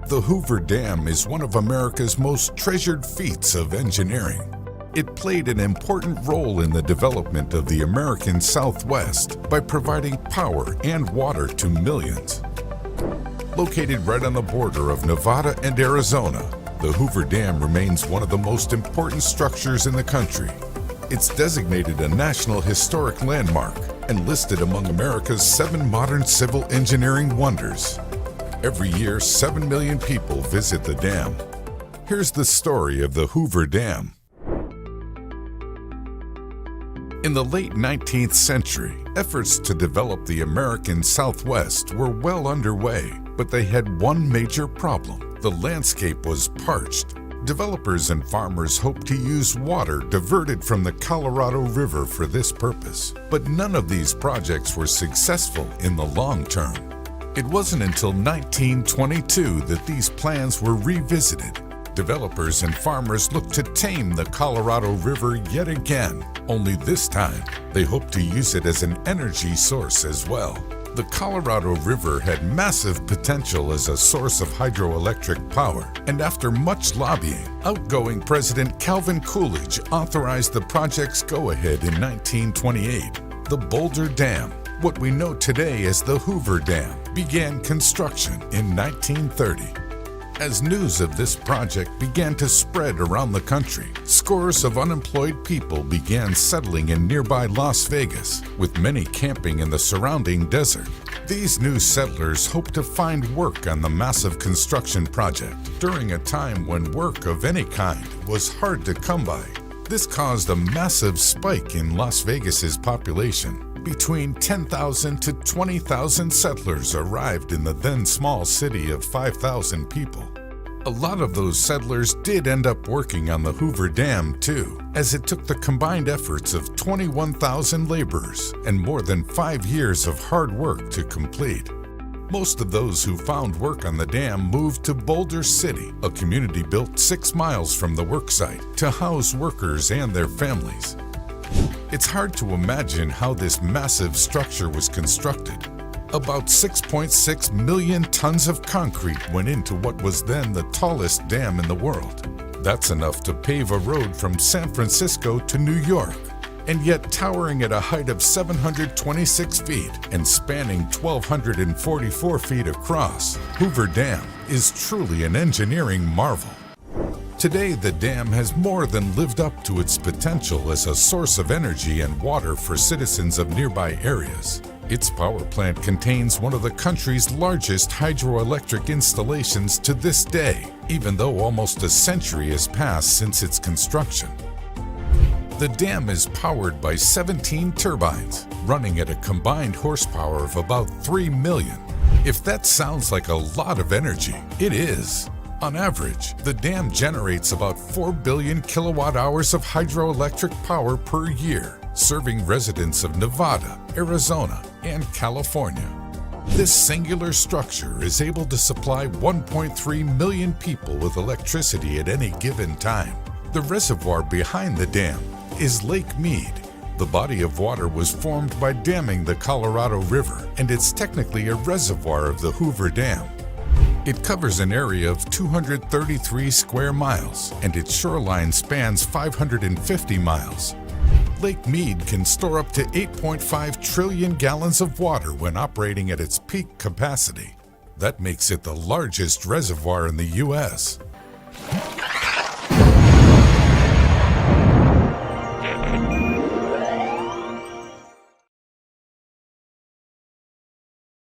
The Hoover Dam is one of America's most treasured feats of engineering. It played an important role in the development of the American Southwest by providing power and water to millions. Located right on the border of Nevada and Arizona, the Hoover Dam remains one of the most important structures in the country. It's designated a National Historic Landmark and listed among America's 7 modern civil engineering wonders. Every year, 7 million people visit the dam. Here's the story of the Hoover Dam. In the late 19th century, efforts to develop the American Southwest were well underway, but they had one major problem. The landscape was parched. Developers and farmers hoped to use water diverted from the Colorado River for this purpose, but none of these projects were successful in the long term. It wasn't until 1922 that these plans were revisited. Developers and farmers looked to tame the Colorado River yet again, only this time they hoped to use it as an energy source as well. The Colorado River had massive potential as a source of hydroelectric power, and after much lobbying, outgoing President Calvin Coolidge authorized the project's go-ahead in 1928. The Boulder Dam, what we know today as the Hoover Dam, began construction in 1930. As news of this project began to spread around the country, scores of unemployed people began settling in nearby Las Vegas, with many camping in the surrounding desert. These new settlers hoped to find work on the massive construction project during a time when work of any kind was hard to come by. This caused a massive spike in Las Vegas's population. Between 10,000 to 20,000 settlers arrived in the then small city of 5,000 people. A lot of those settlers did end up working on the Hoover Dam too, as it took the combined efforts of 21,000 laborers and more than 5 years of hard work to complete. Most of those who found work on the dam moved to Boulder City, a community built 6 miles from the worksite, to house workers and their families. It's hard to imagine how this massive structure was constructed. About 6.6 million tons of concrete went into what was then the tallest dam in the world. That's enough to pave a road from San Francisco to New York. And yet, towering at a height of 726 feet and spanning 1,244 feet across, Hoover Dam is truly an engineering marvel. Today, the dam has more than lived up to its potential as a source of energy and water for citizens of nearby areas. Its power plant contains one of the country's largest hydroelectric installations to this day, even though almost a century has passed since its construction. The dam is powered by 17 turbines, running at a combined horsepower of about 3 million. If that sounds like a lot of energy, it is. On average, the dam generates about 4 billion kilowatt hours of hydroelectric power per year, serving residents of Nevada, Arizona, and California. This singular structure is able to supply 1.3 million people with electricity at any given time. The reservoir behind the dam is Lake Mead. The body of water was formed by damming the Colorado River, and it's technically a reservoir of the Hoover Dam. It covers an area of 233 square miles, and its shoreline spans 550 miles. Lake Mead can store up to 8.5 trillion gallons of water when operating at its peak capacity. That makes it the largest reservoir in the U.S.